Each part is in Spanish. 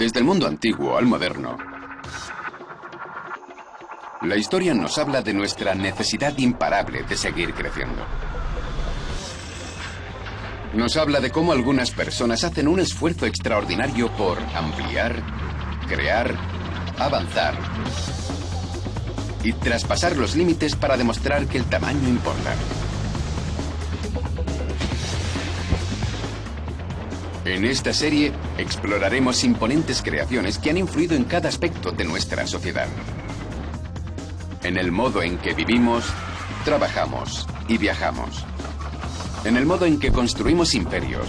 Desde el mundo antiguo al moderno, la historia nos habla de nuestra necesidad imparable de seguir creciendo. Nos habla de cómo algunas personas hacen un esfuerzo extraordinario por ampliar, crear, avanzar y traspasar los límites para demostrar que el tamaño importa. En esta serie exploraremos imponentes creaciones que han influido en cada aspecto de nuestra sociedad. En el modo en que vivimos, trabajamos y viajamos. En el modo en que construimos imperios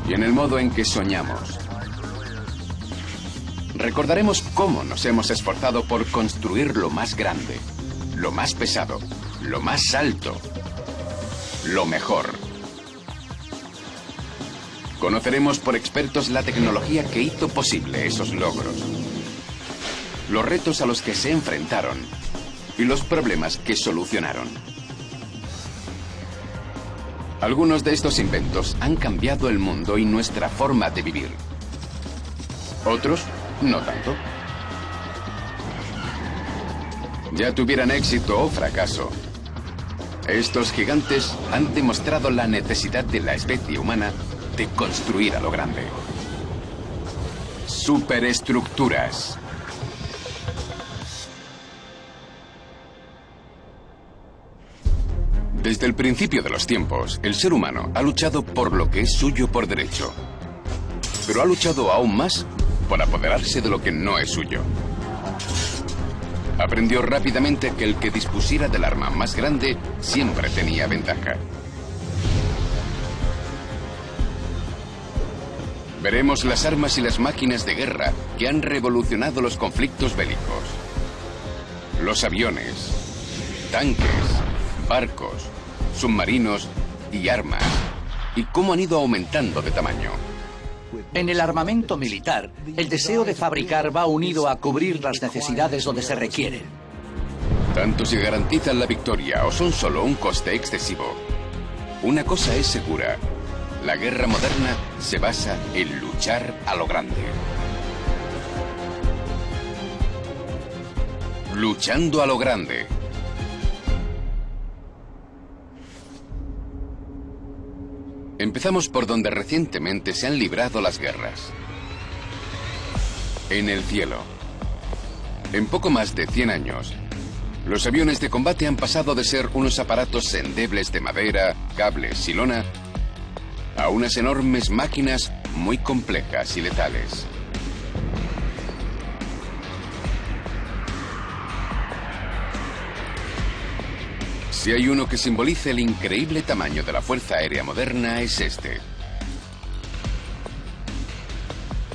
y en el modo en que soñamos. Recordaremos cómo nos hemos esforzado por construir lo más grande, lo más pesado, lo más alto, lo mejor. Conoceremos por expertos la tecnología que hizo posible esos logros, los retos a los que se enfrentaron y los problemas que solucionaron. Algunos de estos inventos han cambiado el mundo y nuestra forma de vivir. Otros, no tanto. Ya tuvieran éxito o fracaso, estos gigantes han demostrado la necesidad de la especie humana de construir a lo grande. Superestructuras. Desde el principio de los tiempos, el ser humano ha luchado por lo que es suyo por derecho. Pero ha luchado aún más por apoderarse de lo que no es suyo. Aprendió rápidamente que el que dispusiera del arma más grande siempre tenía ventaja. Veremos las armas y las máquinas de guerra que han revolucionado los conflictos bélicos. Los aviones, tanques, barcos, submarinos y armas. Y cómo han ido aumentando de tamaño. En el armamento militar, el deseo de fabricar va unido a cubrir las necesidades donde se requieren. Tanto si garantizan la victoria o son solo un coste excesivo. Una cosa es segura. La guerra moderna se basa en luchar a lo grande. Luchando a lo grande. Empezamos por donde recientemente se han librado las guerras. En el cielo. En poco más de 100 años, los aviones de combate han pasado de ser unos aparatos endebles de madera, cables y lona a unas enormes máquinas muy complejas y letales. Si hay uno que simboliza el increíble tamaño de la Fuerza Aérea moderna, es este.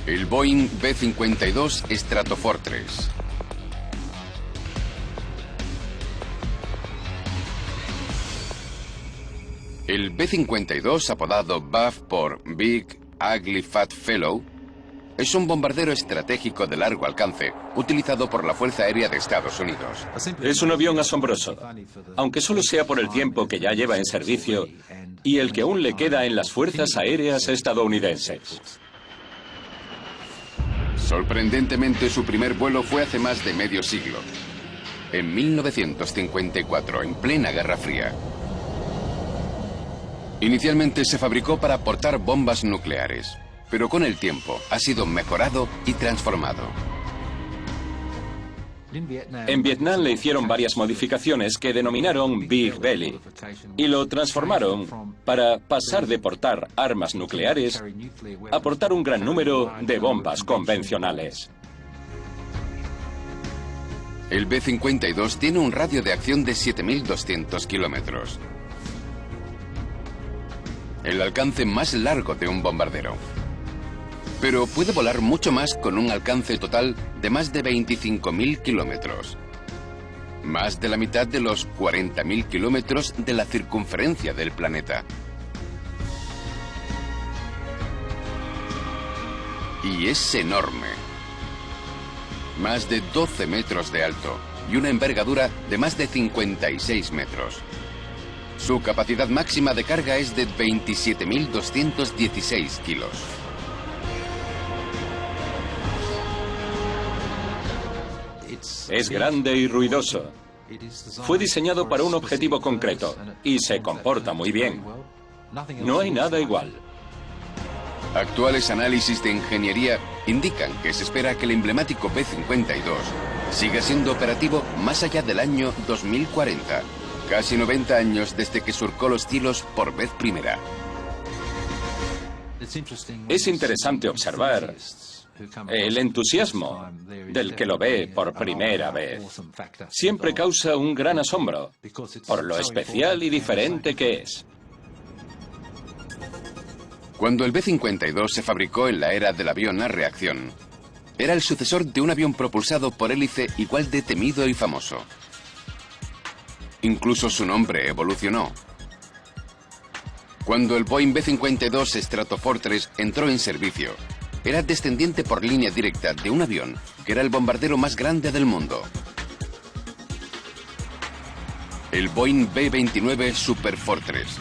El Boeing B-52 Stratofortress. El B-52, apodado BUF por Big Ugly Fat Fellow, es un bombardero estratégico de largo alcance, utilizado por la Fuerza Aérea de Estados Unidos. Es un avión asombroso, aunque solo sea por el tiempo que ya lleva en servicio y el que aún le queda en las Fuerzas Aéreas estadounidenses. Sorprendentemente, su primer vuelo fue hace más de medio siglo, en 1954, en plena Guerra Fría. Inicialmente se fabricó para portar bombas nucleares, pero con el tiempo ha sido mejorado y transformado. En Vietnam le hicieron varias modificaciones que denominaron Big Belly y lo transformaron para pasar de portar armas nucleares a portar un gran número de bombas convencionales. El B-52 tiene un radio de acción de 7.200 kilómetros. El alcance más largo de un bombardero. Pero puede volar mucho más con un alcance total de más de 25.000 kilómetros. Más de la mitad de los 40.000 kilómetros de la circunferencia del planeta. Y es enorme. Más de 12 metros de alto y una envergadura de más de 56 metros. Su capacidad máxima de carga es de 27.216 kilos. Es grande y ruidoso. Fue diseñado para un objetivo concreto y se comporta muy bien. No hay nada igual. Actuales análisis de ingeniería indican que se espera que el emblemático B-52 siga siendo operativo más allá del año 2040, casi 90 años desde que surcó los cielos por vez primera. Es interesante observar el entusiasmo del que lo ve por primera vez. Siempre causa un gran asombro por lo especial y diferente que es. Cuando el B-52 se fabricó en la era del avión a reacción, era el sucesor de un avión propulsado por hélice igual de temido y famoso. Incluso su nombre evolucionó. Cuando el Boeing B-52 Stratofortress entró en servicio, era descendiente por línea directa de un avión que era el bombardero más grande del mundo. El Boeing B-29 Superfortress.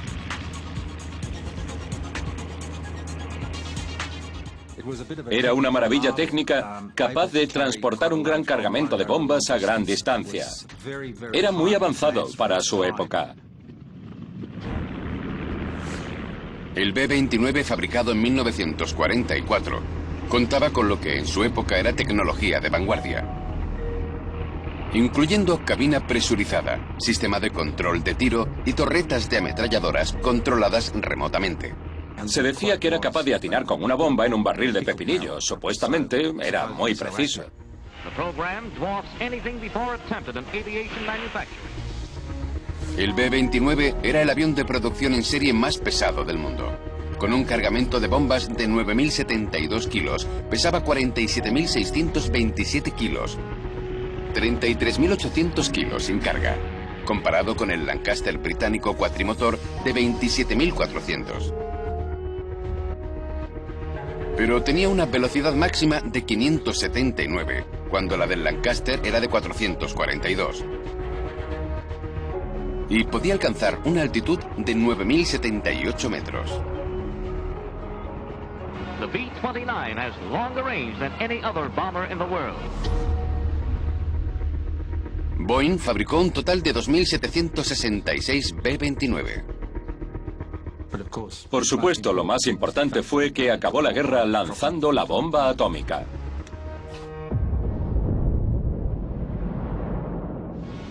Era una maravilla técnica capaz de transportar un gran cargamento de bombas a gran distancia. Era muy avanzado para su época. El B-29, fabricado en 1944, contaba con lo que en su época era tecnología de vanguardia, incluyendo cabina presurizada, sistema de control de tiro y torretas de ametralladoras controladas remotamente. Se decía que era capaz de atinar con una bomba en un barril de pepinillos. Supuestamente era muy preciso. El B-29 era el avión de producción en serie más pesado del mundo. Con un cargamento de bombas de 9.072 kilos, pesaba 47.627 kilos, 33.800 kilos sin carga, comparado con el Lancaster británico cuatrimotor de 27.400. Pero tenía una velocidad máxima de 579, cuando la del Lancaster era de 442. Y podía alcanzar una altitud de 9.078 metros. The B-29 has longer range than any other bomber in the world. Boeing fabricó un total de 2.766 B-29. Por supuesto, lo más importante fue que acabó la guerra lanzando la bomba atómica.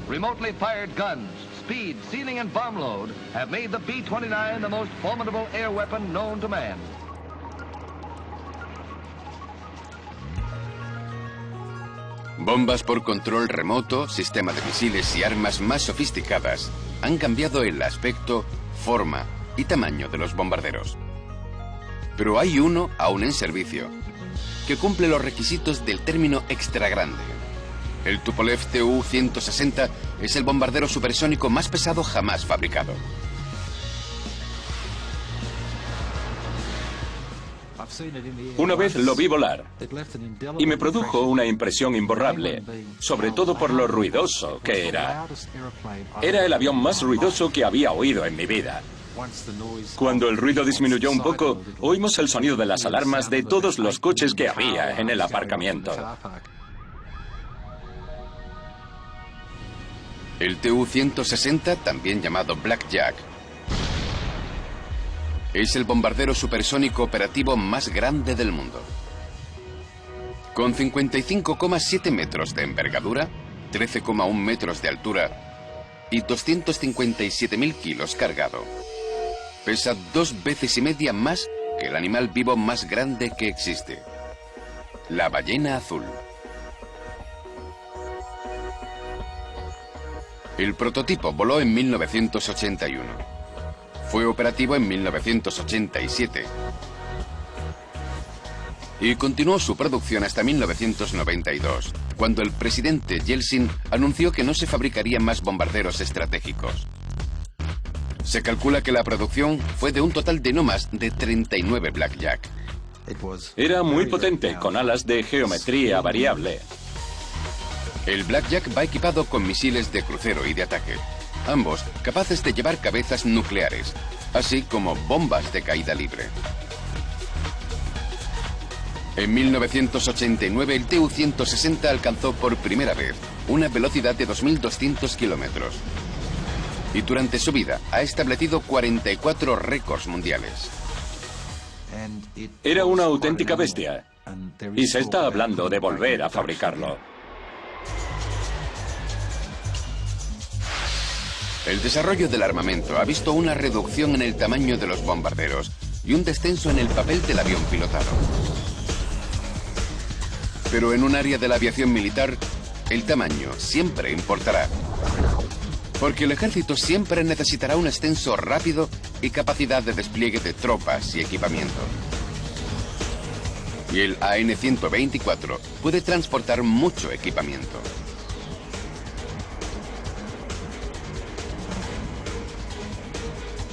Remotely fired guns, speed, ceiling, and bomb load have made the B-29 the most formidable air weapon known to man. Bombas por control remoto, sistema de misiles y armas más sofisticadas han cambiado el aspecto, forma y tamaño de los bombarderos. Pero hay uno aún en servicio que cumple los requisitos del término extra grande. El Tupolev Tu-160 es el bombardero supersónico más pesado jamás fabricado. Una vez lo vi volar y me produjo una impresión imborrable, sobre todo por lo ruidoso que era. Era el avión más ruidoso que había oído en mi vida. Cuando el ruido disminuyó un poco, oímos el sonido de las alarmas de todos los coches que había en el aparcamiento. El Tu-160, también llamado Blackjack, es el bombardero supersónico operativo más grande del mundo. Con 55,7 metros de envergadura, 13,1 metros de altura y 257.000 kilos cargado, pesa 2 veces y media más que el animal vivo más grande que existe, la ballena azul. El prototipo voló en 1981. Fue operativo en 1987 y continuó su producción hasta 1992, cuando el presidente Yeltsin anunció que no se fabricarían más bombarderos estratégicos. Se calcula que la producción fue de un total de no más de 39 Blackjack. Era muy potente, con alas de geometría variable. El Blackjack va equipado con misiles de crucero y de ataque, ambos capaces de llevar cabezas nucleares, así como bombas de caída libre. En 1989 el Tu-160 alcanzó por primera vez una velocidad de 2.200 kilómetros. Y durante su vida ha establecido 44 récords mundiales. Era una auténtica bestia. Y se está hablando de volver a fabricarlo. El desarrollo del armamento ha visto una reducción en el tamaño de los bombarderos y un descenso en el papel del avión pilotado. Pero en un área de la aviación militar, el tamaño siempre importará. Porque el ejército siempre necesitará un ascenso rápido y capacidad de despliegue de tropas y equipamiento. Y el AN-124 puede transportar mucho equipamiento.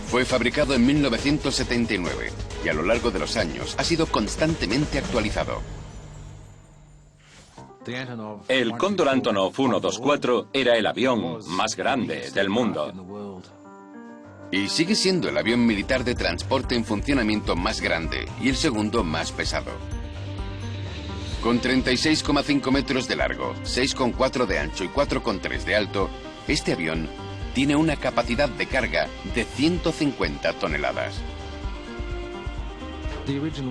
Fue fabricado en 1979 y a lo largo de los años ha sido constantemente actualizado. El Cóndor Antonov 124 era el avión más grande del mundo. Y sigue siendo el avión militar de transporte en funcionamiento más grande y el segundo más pesado. Con 36,5 metros de largo, 6,4 de ancho y 4,3 de alto, este avión tiene una capacidad de carga de 150 toneladas.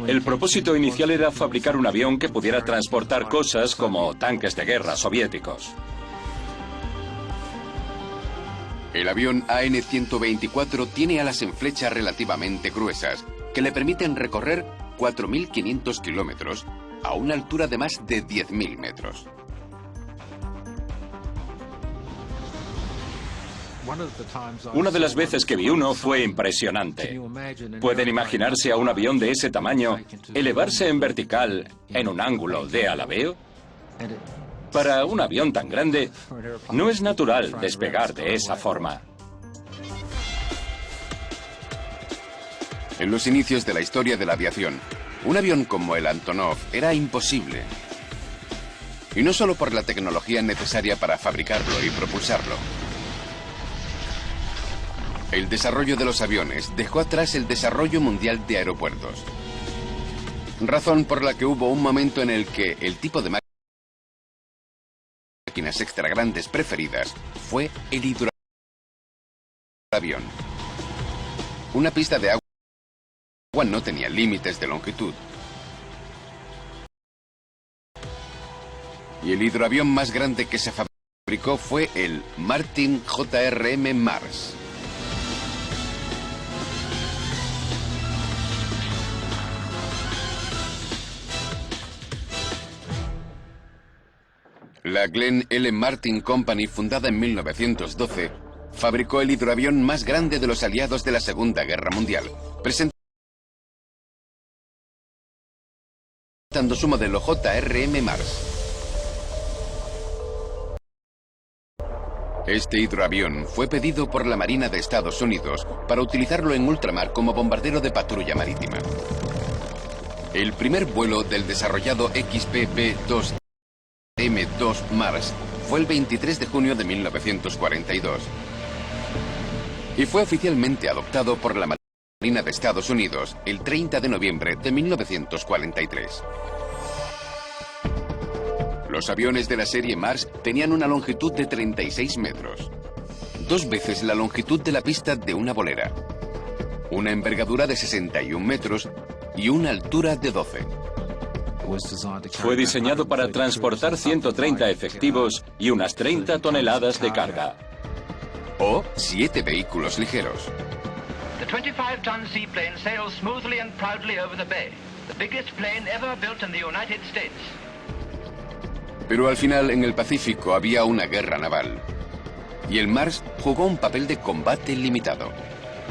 El propósito inicial era fabricar un avión que pudiera transportar cosas como tanques de guerra soviéticos. El avión AN-124 tiene alas en flecha relativamente gruesas que le permiten recorrer 4.500 kilómetros a una altura de más de 10.000 metros. Una de las veces que vi uno fue impresionante. ¿Pueden imaginarse a un avión de ese tamaño elevarse en vertical en un ángulo de alabeo? Para un avión tan grande, no es natural despegar de esa forma. En los inicios de la historia de la aviación, un avión como el Antonov era imposible. Y no solo por la tecnología necesaria para fabricarlo y propulsarlo. El desarrollo de los aviones dejó atrás el desarrollo mundial de aeropuertos. Razón por la que hubo un momento en el que el tipo de máquinas extra grandes preferidas fue el hidroavión. Una pista de agua no tenía límites de longitud. Y el hidroavión más grande que se fabricó fue el Martin JRM Mars. La Glenn L. Martin Company, fundada en 1912, fabricó el hidroavión más grande de los aliados de la Segunda Guerra Mundial, presentando su modelo JRM Mars. Este hidroavión fue pedido por la Marina de Estados Unidos para utilizarlo en ultramar como bombardero de patrulla marítima. El primer vuelo del desarrollado XPB-2 M2 Mars fue el 23 de junio de 1942 y fue oficialmente adoptado por la Marina de Estados Unidos el 30 de noviembre de 1943. Los aviones de la serie Mars tenían una longitud de 36 metros, 2 veces la longitud de la pista de una bolera, una envergadura de 61 metros y una altura de 12. Fue diseñado para transportar 130 efectivos y unas 30 toneladas de carga. O 7 vehículos ligeros. The 25-ton seaplane sails smoothly and proudly over the bay, the biggest plane ever built in the United States. Pero al final en el Pacífico había una guerra naval. Y el Mars jugó un papel de combate limitado.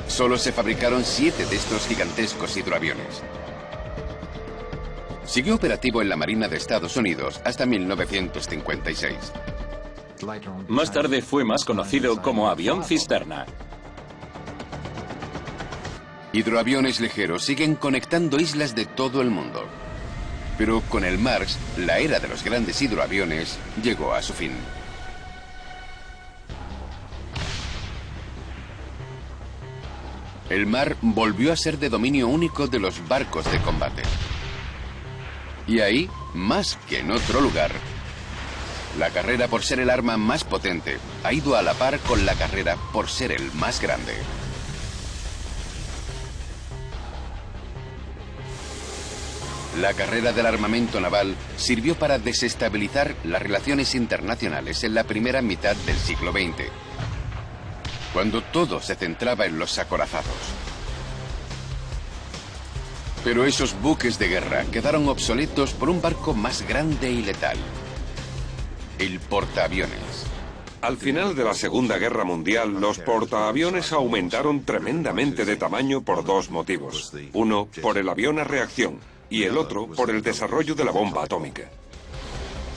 Solo se fabricaron 7 de estos gigantescos hidroaviones. Siguió operativo en la Marina de Estados Unidos hasta 1956. Más tarde fue más conocido como avión cisterna. Hidroaviones ligeros siguen conectando islas de todo el mundo. Pero con el Mars, la era de los grandes hidroaviones llegó a su fin. El mar volvió a ser de dominio único de los barcos de combate. Y ahí, más que en otro lugar, la carrera por ser el arma más potente ha ido a la par con la carrera por ser el más grande. La carrera del armamento naval sirvió para desestabilizar las relaciones internacionales en la primera mitad del siglo XX, cuando todo se centraba en los acorazados. Pero esos buques de guerra quedaron obsoletos por un barco más grande y letal: el portaaviones. Al final de la Segunda Guerra Mundial, los portaaviones aumentaron tremendamente de tamaño por dos motivos. Uno, por el avión a reacción, y el otro, por el desarrollo de la bomba atómica.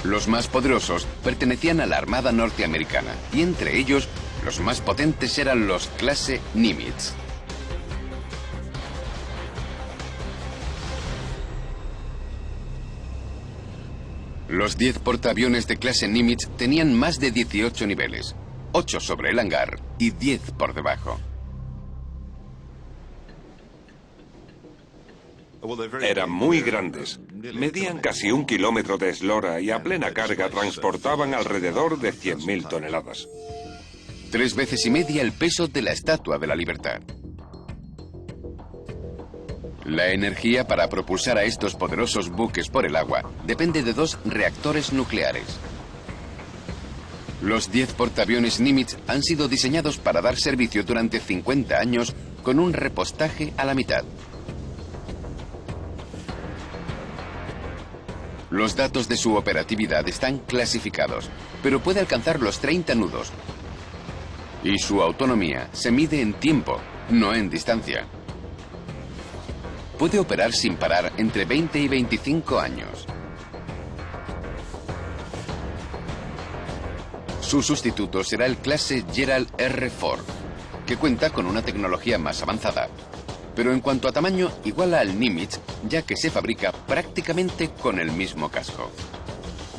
Los más poderosos pertenecían a la Armada norteamericana, y entre ellos, los más potentes eran los clase Nimitz. Los 10 portaaviones de clase Nimitz tenían más de 18 niveles, 8 sobre el hangar y 10 por debajo. Eran muy grandes. Medían casi 1 kilómetro de eslora y a plena carga transportaban alrededor de 100.000 toneladas. 3 veces y media el peso de la Estatua de la Libertad. La energía para propulsar a estos poderosos buques por el agua depende de 2 reactores nucleares. Los 10 portaaviones Nimitz han sido diseñados para dar servicio durante 50 años con un repostaje a la mitad. Los datos de su operatividad están clasificados, pero puede alcanzar los 30 nudos. Y su autonomía se mide en tiempo, no en distancia. Puede operar sin parar entre 20 y 25 años. Su sustituto será el clase Gerald R. Ford, que cuenta con una tecnología más avanzada, pero en cuanto a tamaño iguala al Nimitz, ya que se fabrica prácticamente con el mismo casco.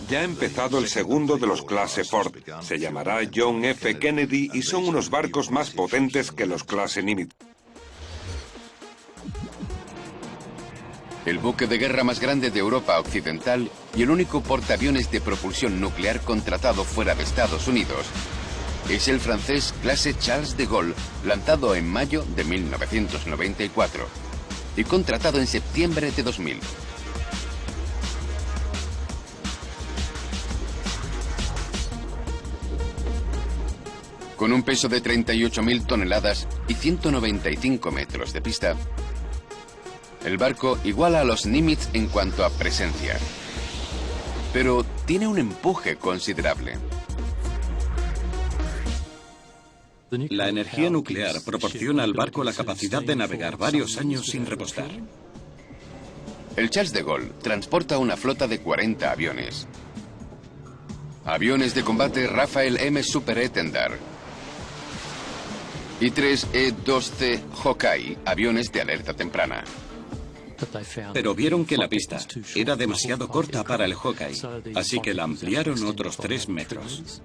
Ya ha empezado el segundo de los clase Ford. Se llamará John F. Kennedy y son unos barcos más potentes que los clase Nimitz. El buque de guerra más grande de Europa Occidental y el único portaaviones de propulsión nuclear contratado fuera de Estados Unidos es el francés clase Charles de Gaulle, lanzado en mayo de 1994 y contratado en septiembre de 2000. Con un peso de 38.000 toneladas y 195 metros de pista, el barco iguala a los Nimitz en cuanto a presencia, pero tiene un empuje considerable. La energía nuclear proporciona al barco la capacidad de navegar varios años sin repostar. El Charles de Gaulle transporta una flota de 40 aviones. Aviones de combate Rafael M. Super Etendard y 3 E-2C Hawkeye, aviones de alerta temprana. Pero vieron que la pista era demasiado corta para el Hawkeye, así que la ampliaron otros 3 metros.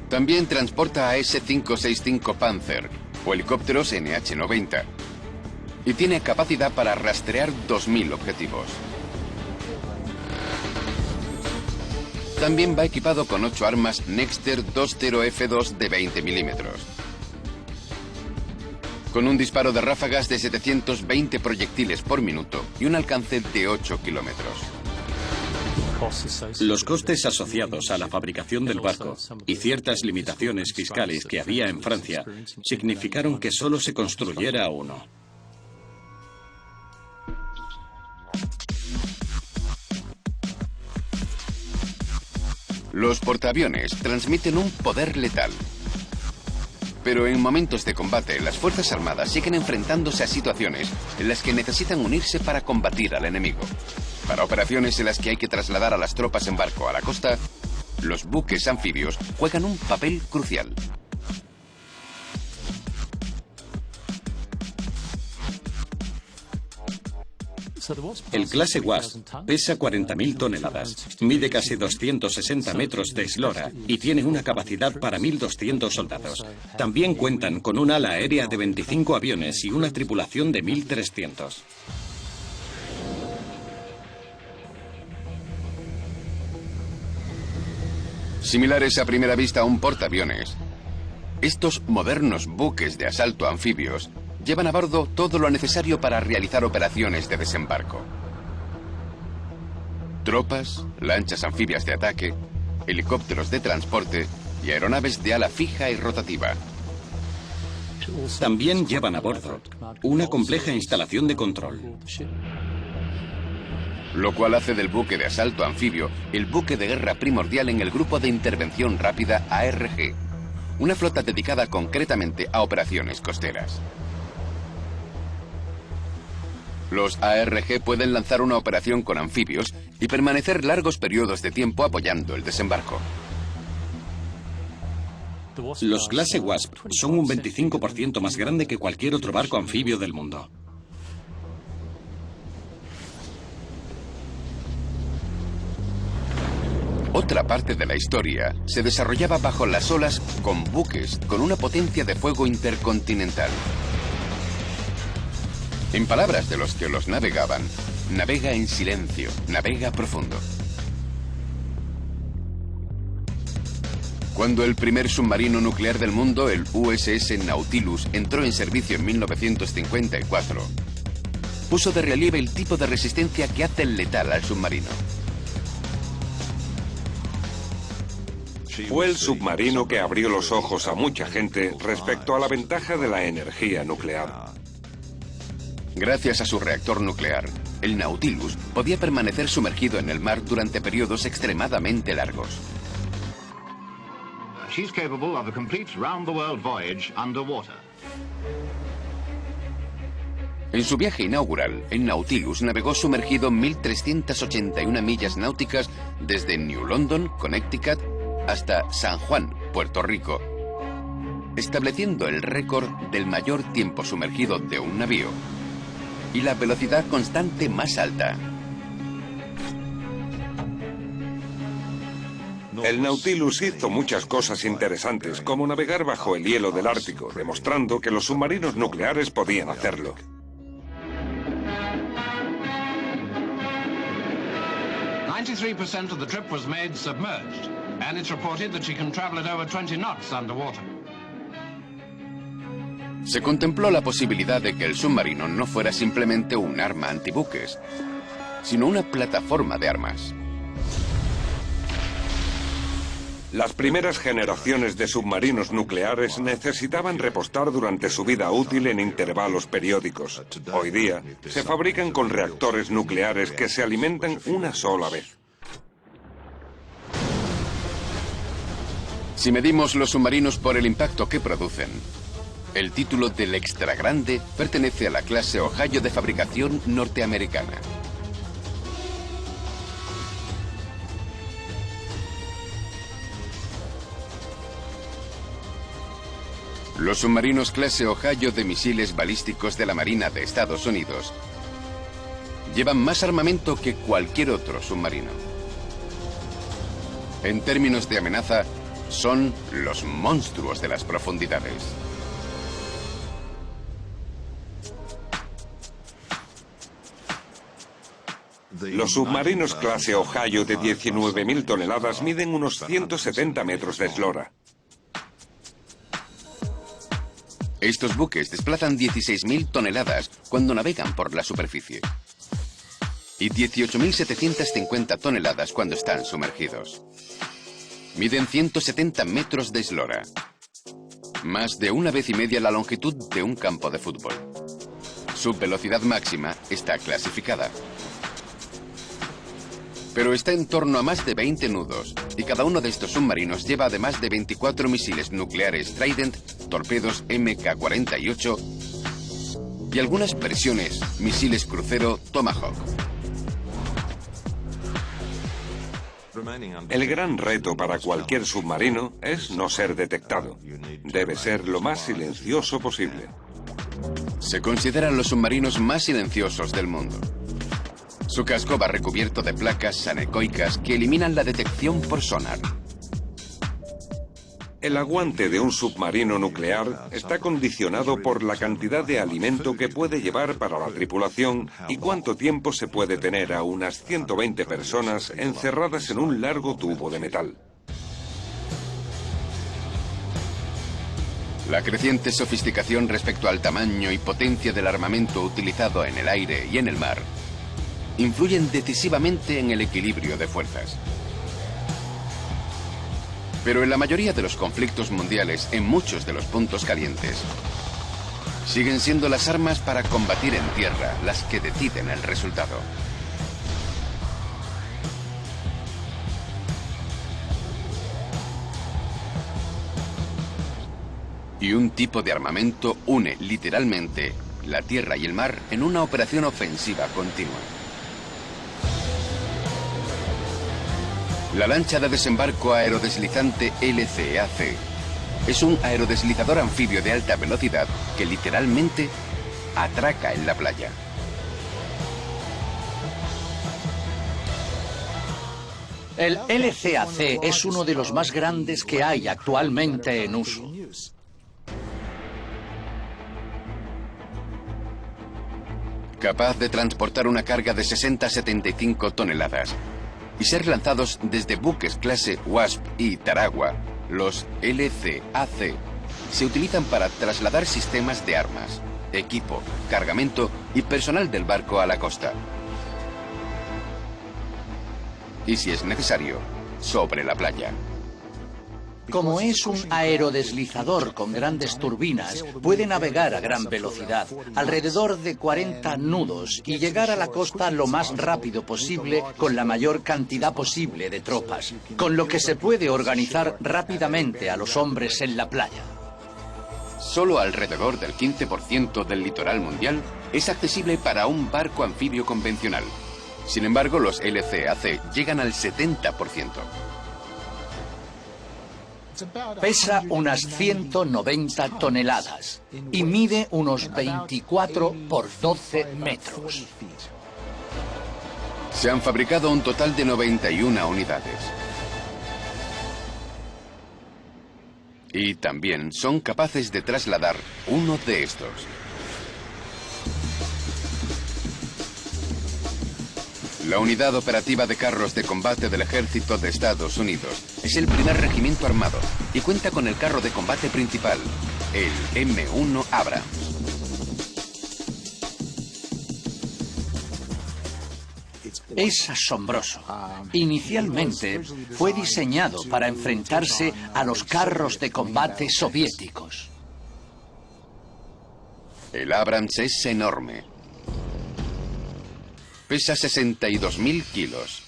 También transporta a S-565 Panzer o helicópteros NH-90 y tiene capacidad para rastrear 2.000 objetivos. También va equipado con 8 armas Nexter 20F2 de 20 milímetros. Con un disparo de ráfagas de 720 proyectiles por minuto y un alcance de 8 kilómetros. Los costes asociados a la fabricación del barco y ciertas limitaciones fiscales que había en Francia significaron que solo se construyera uno. Los portaaviones transmiten un poder letal. Pero en momentos de combate, las Fuerzas Armadas siguen enfrentándose a situaciones en las que necesitan unirse para combatir al enemigo. Para operaciones en las que hay que trasladar a las tropas en barco a la costa, los buques anfibios juegan un papel crucial. El clase Wasp pesa 40.000 toneladas, mide casi 260 metros de eslora y tiene una capacidad para 1.200 soldados. También cuentan con un ala aérea de 25 aviones y una tripulación de 1.300. Similares a primera vista a un portaaviones, estos modernos buques de asalto anfibios llevan a bordo todo lo necesario para realizar operaciones de desembarco. Tropas, lanchas anfibias de ataque, helicópteros de transporte y aeronaves de ala fija y rotativa. También llevan a bordo una compleja instalación de control. Lo cual hace del buque de asalto anfibio el buque de guerra primordial en el Grupo de Intervención Rápida ARG, una flota dedicada concretamente a operaciones costeras. Los ARG pueden lanzar una operación con anfibios y permanecer largos periodos de tiempo apoyando el desembarco. Los clase Wasp son un 25% más grande que cualquier otro barco anfibio del mundo. Otra parte de la historia se desarrollaba bajo las olas con buques con una potencia de fuego intercontinental. En palabras de los que los navegaban, navega en silencio, navega profundo. Cuando el primer submarino nuclear del mundo, el USS Nautilus, entró en servicio en 1954, puso de relieve el tipo de resistencia que hace letal al submarino. Fue el submarino que abrió los ojos a mucha gente respecto a la ventaja de la energía nuclear. Gracias a su reactor nuclear, el Nautilus podía permanecer sumergido en el mar durante periodos extremadamente largos. She's capable of a complete round-the-world voyage underwater. En su viaje inaugural, el Nautilus navegó sumergido 1.381 millas náuticas desde New London, Connecticut, hasta San Juan, Puerto Rico, estableciendo el récord del mayor tiempo sumergido de un navío y la velocidad constante más alta. El Nautilus hizo muchas cosas interesantes, como navegar bajo el hielo del Ártico, demostrando que los submarinos nucleares podían hacerlo. .93% of the trip was made submerged, and it's reported that she can travel at over 20 knots underwater. Se contempló la posibilidad de que el submarino no fuera simplemente un arma antibuques, sino una plataforma de armas. Las primeras generaciones de submarinos nucleares necesitaban repostar durante su vida útil en intervalos periódicos. Hoy día, se fabrican con reactores nucleares que se alimentan una sola vez. Si medimos los submarinos por el impacto que producen, el título del Extra Grande pertenece a la clase Ohio de fabricación norteamericana. Los submarinos clase Ohio de misiles balísticos de la Marina de Estados Unidos llevan más armamento que cualquier otro submarino. En términos de amenaza, son los monstruos de las profundidades. Los submarinos clase Ohio de 19.000 toneladas miden unos 170 metros de eslora. Estos buques desplazan 16.000 toneladas cuando navegan por la superficie y 18.750 toneladas cuando están sumergidos. Miden 170 metros de eslora, más de una vez y media la longitud de un campo de fútbol. Su velocidad máxima está clasificada, pero está en torno a más de 20 nudos, y cada uno de estos submarinos lleva además de 24 misiles nucleares Trident, torpedos Mk-48 y algunas versiones misiles crucero Tomahawk. El gran reto para cualquier submarino es no ser detectado. Debe ser lo más silencioso posible. Se consideran los submarinos más silenciosos del mundo. Su casco va recubierto de placas anecoicas que eliminan la detección por sonar. El aguante de un submarino nuclear está condicionado por la cantidad de alimento que puede llevar para la tripulación y cuánto tiempo se puede tener a unas 120 personas encerradas en un largo tubo de metal. La creciente sofisticación respecto al tamaño y potencia del armamento utilizado en el aire y en el mar influyen decisivamente en el equilibrio de fuerzas. Pero en la mayoría de los conflictos mundiales, en muchos de los puntos calientes, siguen siendo las armas para combatir en tierra las que deciden el resultado. Y un tipo de armamento une literalmente la tierra y el mar en una operación ofensiva continua. La lancha de desembarco aerodeslizante LCAC es un aerodeslizador anfibio de alta velocidad que literalmente atraca en la playa. El LCAC es uno de los más grandes que hay actualmente en uso. Capaz de transportar una carga de 60 a 75 toneladas y ser lanzados desde buques clase Wasp y Tarawa, los LCAC se utilizan para trasladar sistemas de armas, equipo, cargamento y personal del barco a la costa. Y si es necesario, sobre la playa. Como es un aerodeslizador con grandes turbinas, puede navegar a gran velocidad, alrededor de 40 nudos, y llegar a la costa lo más rápido posible con la mayor cantidad posible de tropas, con lo que se puede organizar rápidamente a los hombres en la playa. Solo alrededor del 15% del litoral mundial es accesible para un barco anfibio convencional. Sin embargo, los LCAC llegan al 70%. Pesa unas 190 toneladas y mide unos 24 por 12 metros. Se han fabricado un total de 91 unidades. Y también son capaces de trasladar uno de estos. La unidad operativa de carros de combate del Ejército de Estados Unidos es el primer regimiento armado y cuenta con el carro de combate principal, el M1 Abrams. Es asombroso. Inicialmente fue diseñado para enfrentarse a los carros de combate soviéticos. El Abrams es enorme. Pesa 62.000 kilos.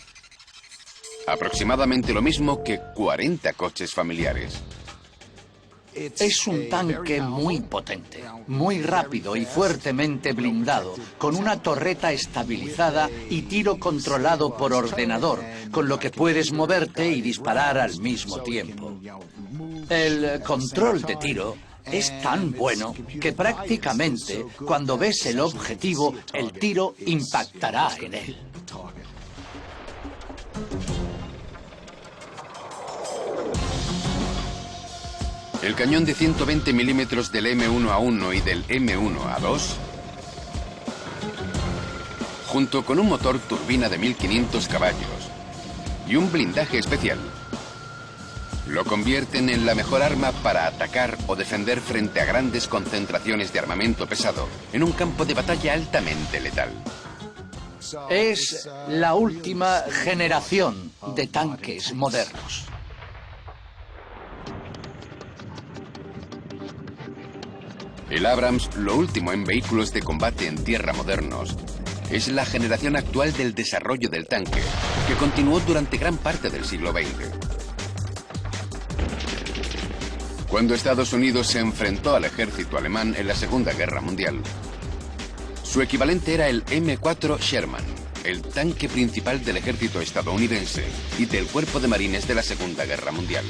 Aproximadamente lo mismo que 40 coches familiares. Es un tanque muy potente, muy rápido y fuertemente blindado, con una torreta estabilizada y tiro controlado por ordenador, con lo que puedes moverte y disparar al mismo tiempo. El control de tiro es tan bueno que prácticamente cuando ves el objetivo, el tiro impactará en él. El cañón de 120 milímetros del M1A1 y del M1A2, junto con un motor turbina de 1500 caballos y un blindaje especial, lo convierten en la mejor arma para atacar o defender frente a grandes concentraciones de armamento pesado en un campo de batalla altamente letal. Es la última generación de tanques modernos. El Abrams, lo último en vehículos de combate en tierra modernos, es la generación actual del desarrollo del tanque, que continuó durante gran parte del siglo XX. Cuando Estados Unidos se enfrentó al ejército alemán en la Segunda Guerra Mundial, su equivalente era el M4 Sherman, el tanque principal del ejército estadounidense y del cuerpo de marines de la Segunda Guerra Mundial.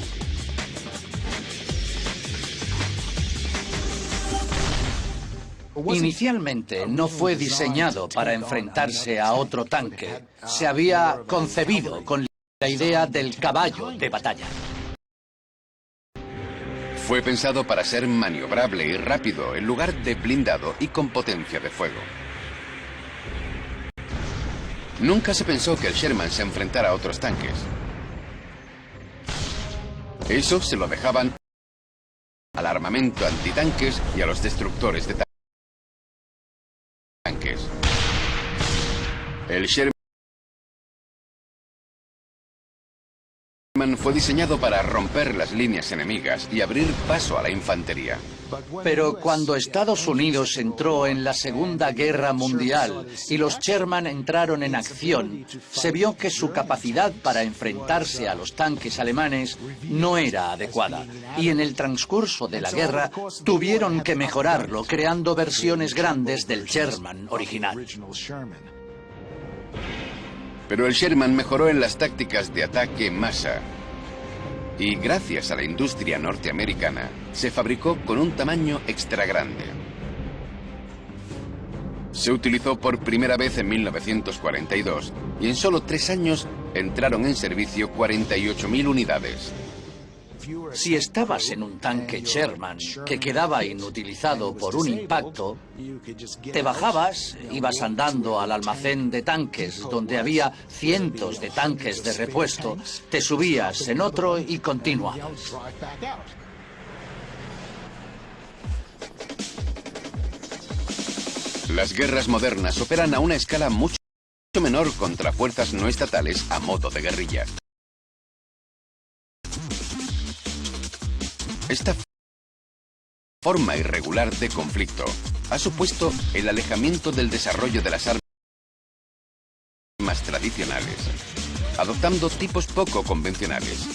Inicialmente no fue diseñado para enfrentarse a otro tanque. Se había concebido con la idea del caballo de batalla. Fue pensado para ser maniobrable y rápido en lugar de blindado y con potencia de fuego. Nunca se pensó que el Sherman se enfrentara a otros tanques. Eso se lo dejaban a la armamento antitanques y a los destructores de tanques. El Sherman fue diseñado para romper las líneas enemigas y abrir paso a la infantería. Pero cuando Estados Unidos entró en la Segunda Guerra Mundial y los Sherman entraron en acción, se vio que su capacidad para enfrentarse a los tanques alemanes no era adecuada. Y en el transcurso de la guerra tuvieron que mejorarlo, creando versiones grandes del Sherman original. Pero el Sherman mejoró en las tácticas de ataque en masa. Y gracias a la industria norteamericana, se fabricó con un tamaño extra grande. Se utilizó por primera vez en 1942 y en solo 3 años entraron en servicio 48.000 unidades. Si estabas en un tanque Sherman que quedaba inutilizado por un impacto, te bajabas, ibas andando al almacén de tanques donde había cientos de tanques de repuesto, te subías en otro y continuabas. Las guerras modernas operan a una escala mucho menor contra fuerzas no estatales a modo de guerrilla. Esta forma irregular de conflicto ha supuesto el alejamiento del desarrollo de las armas tradicionales, adoptando tipos poco convencionales.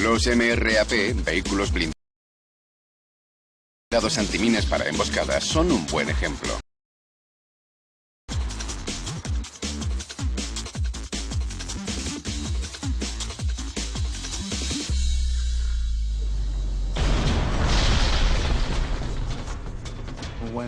Los MRAP, vehículos blindados antiminas para emboscadas, son un buen ejemplo.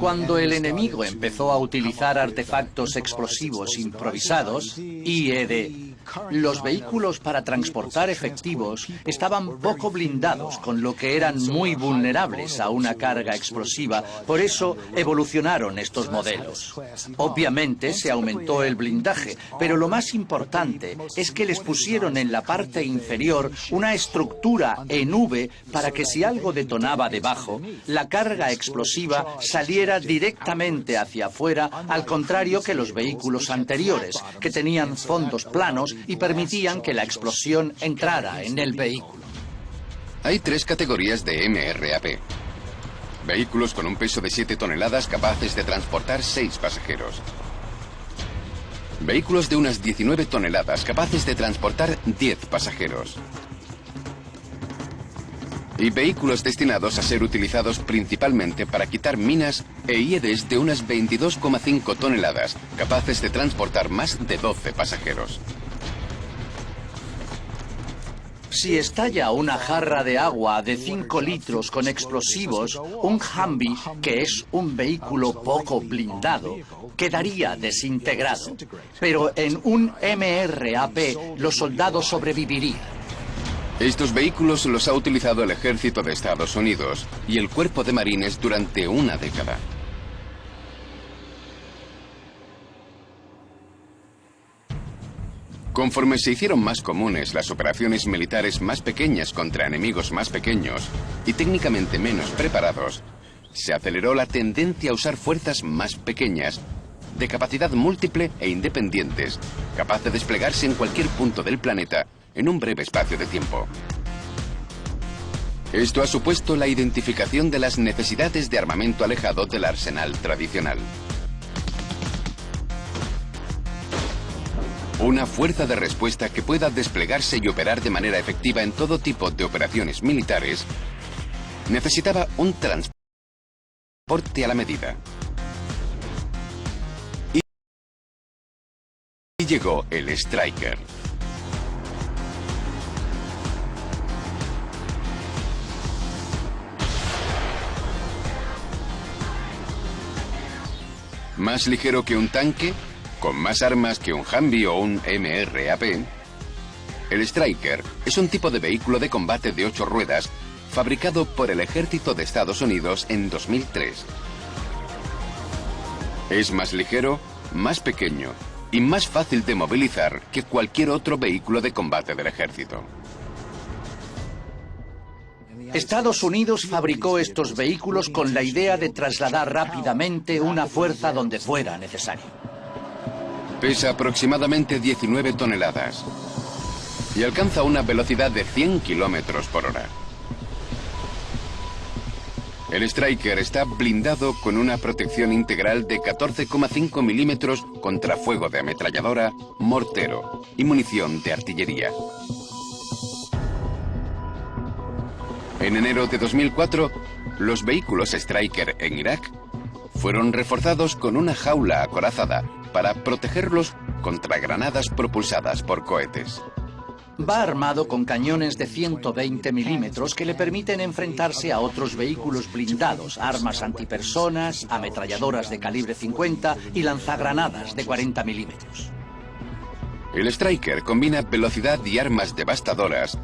Cuando el enemigo empezó a utilizar artefactos explosivos improvisados, IED, los vehículos para transportar efectivos estaban poco blindados, con lo que eran muy vulnerables a una carga explosiva. Por eso evolucionaron estos modelos. Obviamente se aumentó el blindaje, pero lo más importante es que les pusieron en la parte inferior una estructura en V para que si algo detonaba debajo, la carga explosiva saliera directamente hacia afuera, al contrario que los vehículos anteriores, que tenían fondos planos y permitían que la explosión entrara en el vehículo. Hay 3 categorías de MRAP. Vehículos con un peso de 7 toneladas capaces de transportar 6 pasajeros. Vehículos de unas 19 toneladas capaces de transportar 10 pasajeros. Y vehículos destinados a ser utilizados principalmente para quitar minas e IEDs de unas 22,5 toneladas, capaces de transportar más de 12 pasajeros. Si estalla una jarra de agua de 5 litros con explosivos, un Humvee, que es un vehículo poco blindado, quedaría desintegrado. Pero en un MRAP los soldados sobrevivirían. Estos vehículos los ha utilizado el ejército de Estados Unidos y el cuerpo de marines durante una década. Conforme se hicieron más comunes las operaciones militares más pequeñas contra enemigos más pequeños y técnicamente menos preparados, se aceleró la tendencia a usar fuerzas más pequeñas, de capacidad múltiple e independientes, capaz de desplegarse en cualquier punto del planeta en un breve espacio de tiempo. Esto ha supuesto la identificación de las necesidades de armamento alejado del arsenal tradicional. Una fuerza de respuesta que pueda desplegarse y operar de manera efectiva en todo tipo de operaciones militares necesitaba un transporte a la medida. Y llegó el Stryker. Más ligero que un tanque, con más armas que un Humvee o un MRAP, el Stryker es un tipo de vehículo de combate de 8 ruedas fabricado por el ejército de Estados Unidos en 2003. Es más ligero, más pequeño y más fácil de movilizar que cualquier otro vehículo de combate del ejército. Estados Unidos fabricó estos vehículos con la idea de trasladar rápidamente una fuerza donde fuera necesario. Pesa aproximadamente 19 toneladas y alcanza una velocidad de 100 kilómetros por hora. El Striker está blindado con una protección integral de 14,5 milímetros contra fuego de ametralladora, mortero y munición de artillería. En enero de 2004, los vehículos Striker en Irak fueron reforzados con una jaula acorazada para protegerlos contra granadas propulsadas por cohetes. Va armado con cañones de 120 milímetros que le permiten enfrentarse a otros vehículos blindados, armas antipersonas, ametralladoras de calibre 50 y lanzagranadas de 40 milímetros. El Striker combina velocidad y armas devastadoras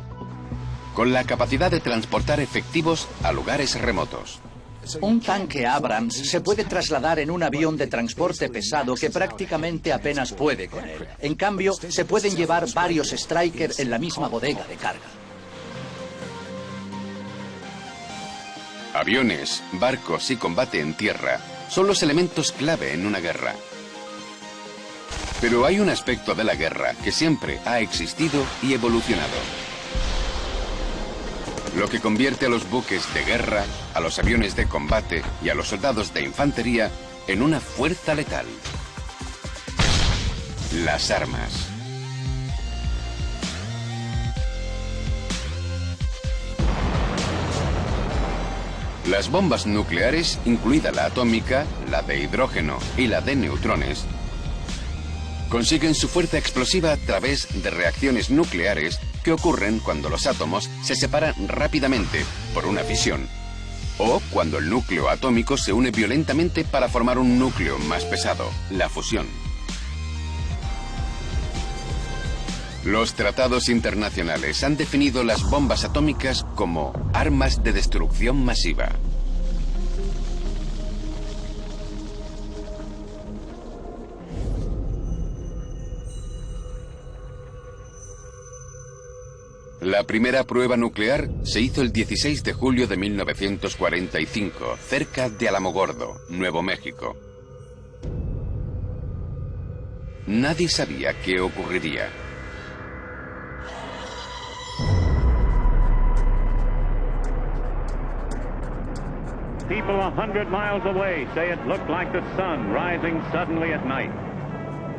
con la capacidad de transportar efectivos a lugares remotos. Un tanque Abrams se puede trasladar en un avión de transporte pesado que prácticamente apenas puede con él. En cambio, se pueden llevar varios Striker en la misma bodega de carga. Aviones, barcos y combate en tierra son los elementos clave en una guerra. Pero hay un aspecto de la guerra que siempre ha existido y evolucionado. Lo que convierte a los buques de guerra, a los aviones de combate y a los soldados de infantería en una fuerza letal. Las armas. Las bombas nucleares, incluida la atómica, la de hidrógeno y la de neutrones, consiguen su fuerza explosiva a través de reacciones nucleares que ocurren cuando los átomos se separan rápidamente por una fisión, o cuando el núcleo atómico se une violentamente para formar un núcleo más pesado, la fusión. Los tratados internacionales han definido las bombas atómicas como armas de destrucción masiva. La primera prueba nuclear se hizo el 16 de julio de 1945, cerca de Alamogordo, Nuevo México. Nadie sabía qué ocurriría. People 100 miles away say it looked like the sun rising suddenly at night.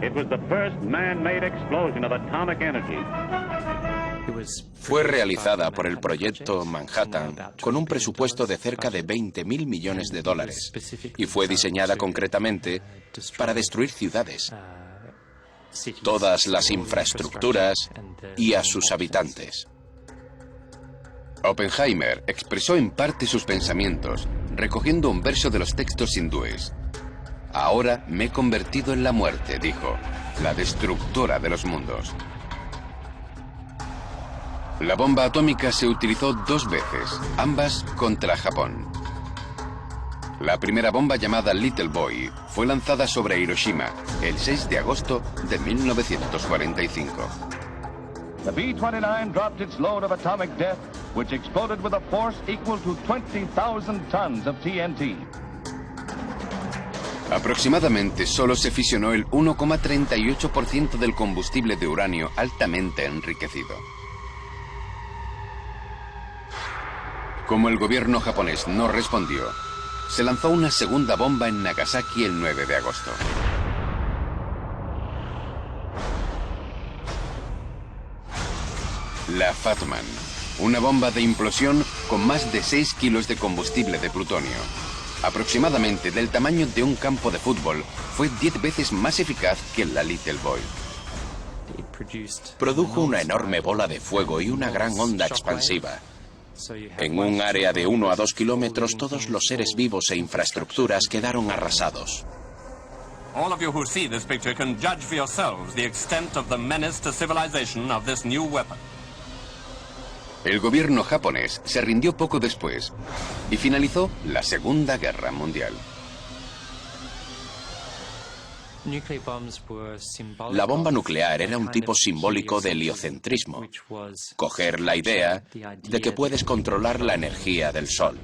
It was the first man-made explosion of atomic energy. Fue realizada por el proyecto Manhattan con un presupuesto de cerca de 20.000 millones de dólares y fue diseñada concretamente para destruir ciudades, todas las infraestructuras y a sus habitantes. Oppenheimer expresó en parte sus pensamientos, recogiendo un verso de los textos hindúes. Ahora me he convertido en la muerte, dijo, la destructora de los mundos. La bomba atómica se utilizó 2 veces, ambas contra Japón. La primera bomba, llamada Little Boy, fue lanzada sobre Hiroshima el 6 de agosto de 1945. The B-29 dropped its load of atomic death, which exploded with a force equal to 20,000 tons of TNT. Aproximadamente solo se fisionó el 1,38% del combustible de uranio altamente enriquecido. Como el gobierno japonés no respondió, se lanzó una segunda bomba en Nagasaki el 9 de agosto. La Fat Man, una bomba de implosión con más de 6 kilos de combustible de plutonio, aproximadamente del tamaño de un campo de fútbol, fue 10 veces más eficaz que la Little Boy. Produjo una enorme bola de fuego y una gran onda expansiva. En un área de 1 a 2 kilómetros, todos los seres vivos e infraestructuras quedaron arrasados. All of you who see this picture can judge for yourselves the extent of the menace to civilization of this new weapon. El gobierno japonés se rindió poco después y finalizó la Segunda Guerra Mundial. La bomba nuclear era un tipo simbólico de heliocentrismo, coger la idea de que puedes controlar la energía del Sol.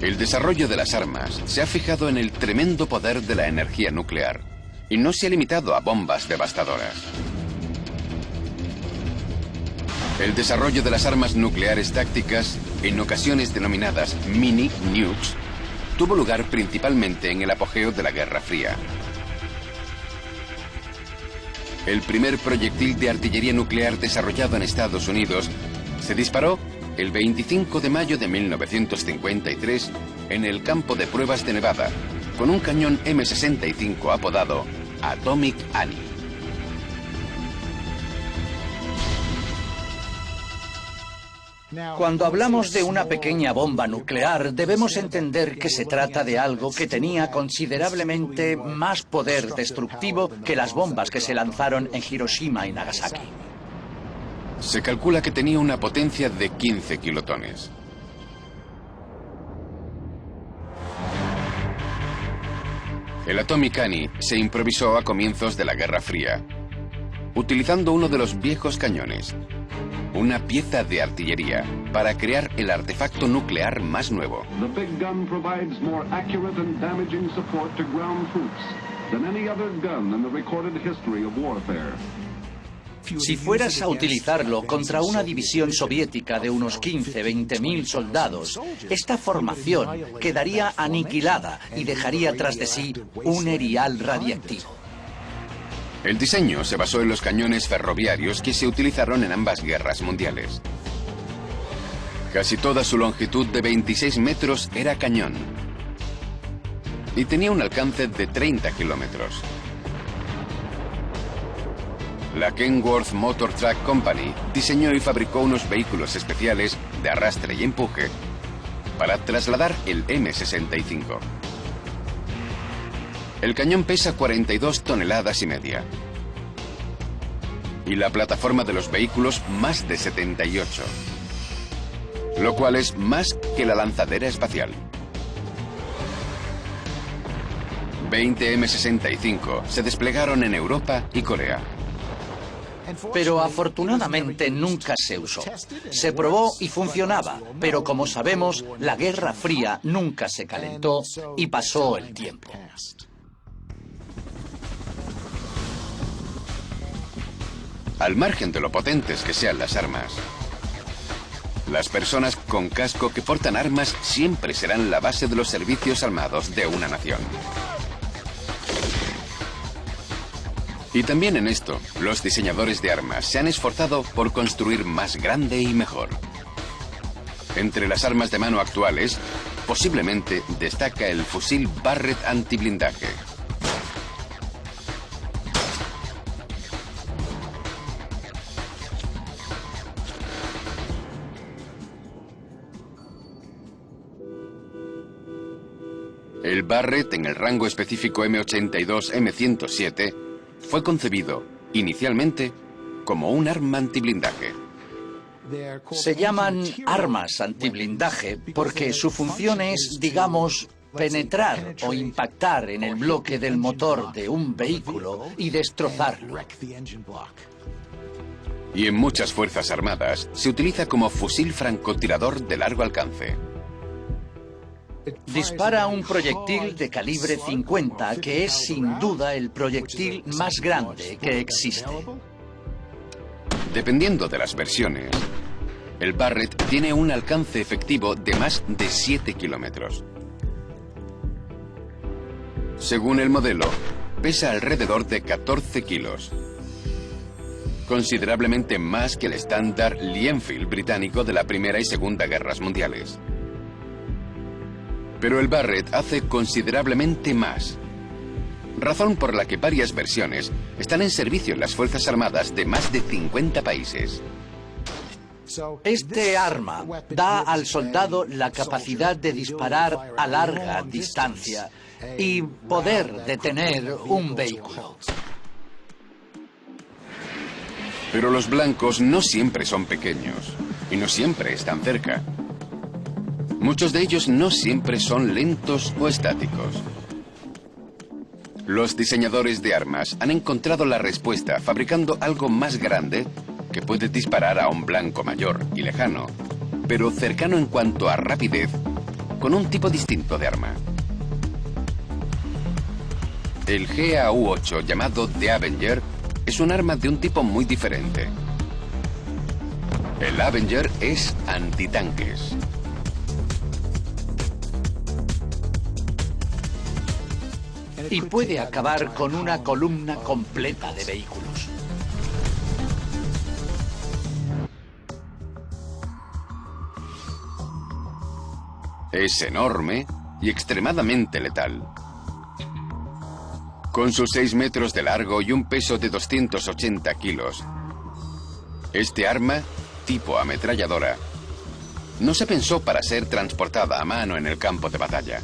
El desarrollo de las armas se ha fijado en el tremendo poder de la energía nuclear y no se ha limitado a bombas devastadoras. El desarrollo de las armas nucleares tácticas, en ocasiones denominadas mini-nukes, tuvo lugar principalmente en el apogeo de la Guerra Fría. El primer proyectil de artillería nuclear desarrollado en Estados Unidos se disparó el 25 de mayo de 1953 en el campo de pruebas de Nevada, con un cañón M65 apodado Atomic Annie. Cuando hablamos de una pequeña bomba nuclear, debemos entender que se trata de algo que tenía considerablemente más poder destructivo que las bombas que se lanzaron en Hiroshima y Nagasaki. Se calcula que tenía una potencia de 15 kilotones. El Atomic Annie se improvisó a comienzos de la Guerra Fría, utilizando uno de los viejos cañones, una pieza de artillería, para crear el artefacto nuclear más nuevo. The big gun provides more accurate and damaging support to ground troops than any other gun in the recorded history of warfare. Si fueras a utilizarlo contra una división soviética de unos 15-20 mil soldados, esta formación quedaría aniquilada y dejaría tras de sí un erial radiactivo. El diseño se basó en los cañones ferroviarios que se utilizaron en ambas guerras mundiales. Casi toda su longitud de 26 metros era cañón y tenía un alcance de 30 kilómetros. La Kenworth Motor Truck Company diseñó y fabricó unos vehículos especiales de arrastre y empuje para trasladar el M65. El cañón pesa 42 toneladas y media. Y la plataforma de los vehículos más de 78. Lo cual es más que la lanzadera espacial. 20 M65 se desplegaron en Europa y Corea. Pero afortunadamente nunca se usó. Se probó y funcionaba, pero como sabemos, la Guerra Fría nunca se calentó y pasó el tiempo. Al margen de lo potentes que sean las armas, las personas con casco que portan armas siempre serán la base de los servicios armados de una nación. Y también en esto, los diseñadores de armas se han esforzado por construir más grande y mejor. Entre las armas de mano actuales, posiblemente destaca el fusil Barrett antiblindaje. El Barrett, en el rango específico M82-M107, fue concebido, inicialmente, como un arma antiblindaje. Se llaman armas antiblindaje porque su función es, digamos, penetrar o impactar en el bloque del motor de un vehículo y destrozarlo. Y en muchas fuerzas armadas se utiliza como fusil francotirador de largo alcance. Dispara un proyectil de calibre 50, que es sin duda el proyectil más grande que existe. Dependiendo de las versiones, el Barrett tiene un alcance efectivo de más de 7 kilómetros. Según el modelo, pesa alrededor de 14 kilos. Considerablemente más que el estándar Lee-Enfield británico de la Primera y Segunda Guerras Mundiales. Pero el Barrett hace considerablemente más, razón por la que varias versiones están en servicio en las Fuerzas Armadas de más de 50 países. Este arma da al soldado la capacidad de disparar a larga distancia y poder detener un vehículo. Pero los blancos no siempre son pequeños y no siempre están cerca. Muchos de ellos no siempre son lentos o estáticos. Los diseñadores de armas han encontrado la respuesta fabricando algo más grande que puede disparar a un blanco mayor y lejano, pero cercano en cuanto a rapidez, con un tipo distinto de arma. El GAU-8, llamado The Avenger, es un arma de un tipo muy diferente. El Avenger es antitanques. Y puede acabar con una columna completa de vehículos. Es enorme y extremadamente letal. Con sus 6 metros de largo y un peso de 280 kilos, este arma, tipo ametralladora, no se pensó para ser transportada a mano en el campo de batalla.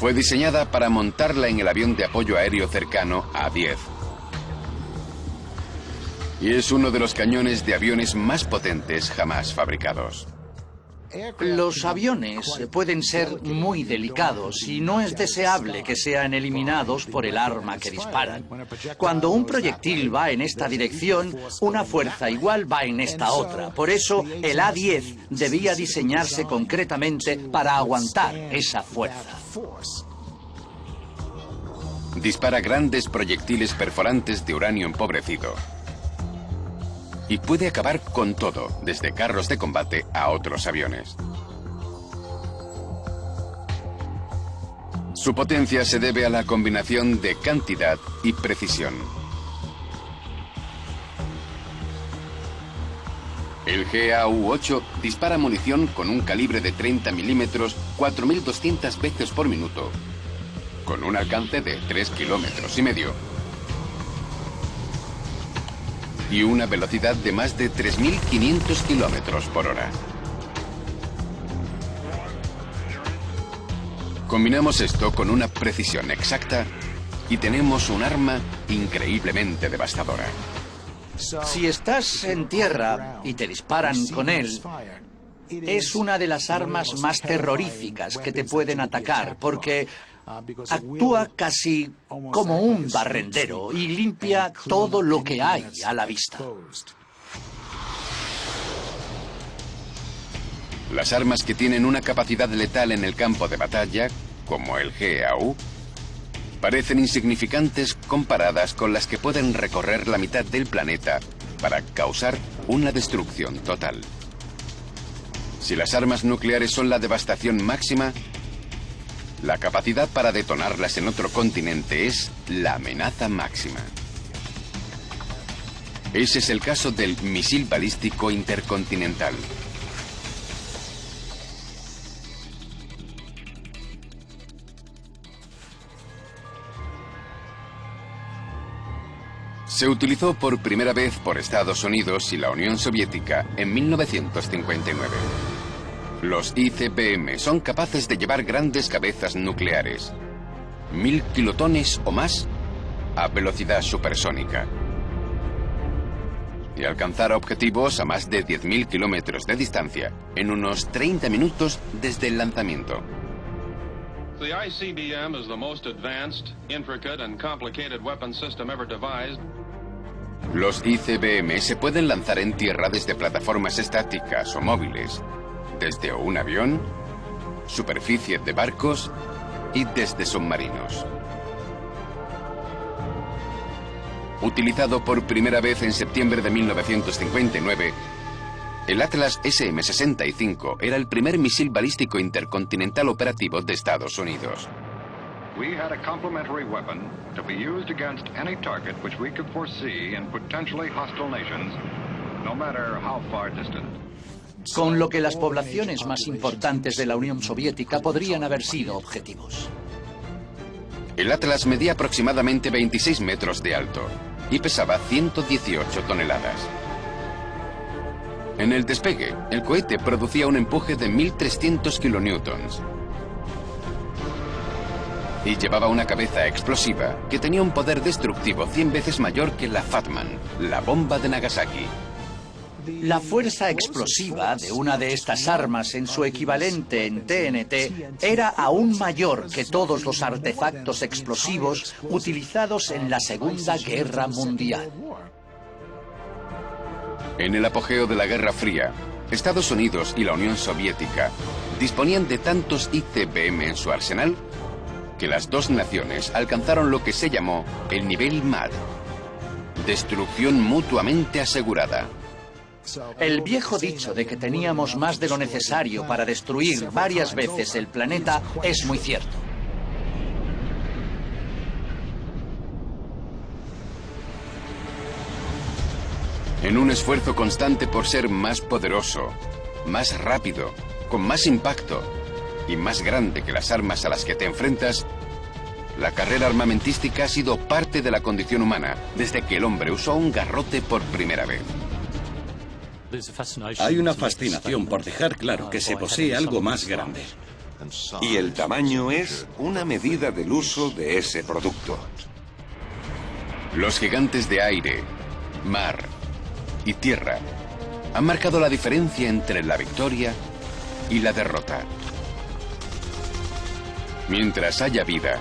Fue diseñada para montarla en el avión de apoyo aéreo cercano A-10. Y es uno de los cañones de aviones más potentes jamás fabricados. Los aviones pueden ser muy delicados y no es deseable que sean eliminados por el arma que disparan. Cuando un proyectil va en esta dirección, una fuerza igual va en esta otra. Por eso, el A-10 debía diseñarse concretamente para aguantar esa fuerza. Dispara grandes proyectiles perforantes de uranio empobrecido. Y puede acabar con todo, desde carros de combate a otros aviones. Su potencia se debe a la combinación de cantidad y precisión. El GAU-8 dispara munición con un calibre de 30 milímetros 4.200 veces por minuto, con un alcance de 3,5 kilómetros y una velocidad de más de 3.500 kilómetros por hora. Combinamos esto con una precisión exacta y tenemos un arma increíblemente devastadora. Si estás en tierra y te disparan con él, es una de las armas más terroríficas que te pueden atacar, porque actúa casi como un barrendero y limpia todo lo que hay a la vista. Las armas que tienen una capacidad letal en el campo de batalla, como el GAU, parecen insignificantes comparadas con las que pueden recorrer la mitad del planeta para causar una destrucción total. Si las armas nucleares son la devastación máxima, la capacidad para detonarlas en otro continente es la amenaza máxima. Ese es el caso del misil balístico intercontinental. Se utilizó por primera vez por Estados Unidos y la Unión Soviética en 1959. Los ICBM son capaces de llevar grandes cabezas nucleares, 1000 kilotones o más, a velocidad supersónica, y alcanzar objetivos a más de 10.000 kilómetros de distancia en unos 30 minutos desde el lanzamiento. The ICBM is the most advanced, intricate and complicated weapon system ever devised. Los ICBM se pueden lanzar en tierra desde plataformas estáticas o móviles, desde un avión, superficie de barcos y desde submarinos. Utilizado por primera vez en septiembre de 1959, el Atlas SM-65 era el primer misil balístico intercontinental operativo de Estados Unidos. We had a complementary weapon to be used against any target which we could foresee in potentially hostile nations, no matter how far distant. Con lo que las poblaciones más importantes de la Unión Soviética podrían haber sido objetivos. El Atlas medía aproximadamente 26 metros de alto y pesaba 118 toneladas. En el despegue, el cohete producía un empuje de 1.300 kilonewtons y llevaba una cabeza explosiva que tenía un poder destructivo 100 veces mayor que la Fat Man, la bomba de Nagasaki. La fuerza explosiva de una de estas armas en su equivalente en TNT era aún mayor que todos los artefactos explosivos utilizados en la Segunda Guerra Mundial. En el apogeo de la Guerra Fría, Estados Unidos y la Unión Soviética disponían de tantos ICBM en su arsenal que las dos naciones alcanzaron lo que se llamó el nivel MAD, destrucción mutuamente asegurada. El viejo dicho de que teníamos más de lo necesario para destruir varias veces el planeta es muy cierto. En un esfuerzo constante por ser más poderoso, más rápido, con más impacto y más grande que las armas a las que te enfrentas, la carrera armamentística ha sido parte de la condición humana desde que el hombre usó un garrote por primera vez. Hay una fascinación por dejar claro que se posee algo más grande. Y el tamaño es una medida del uso de ese producto. Los gigantes de aire, mar y tierra han marcado la diferencia entre la victoria y la derrota. Mientras haya vida,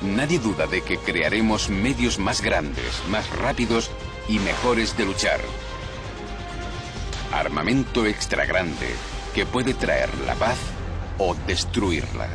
nadie duda de que crearemos medios más grandes, más rápidos y mejores de luchar. Armamento extra grande que puede traer la paz o destruirla.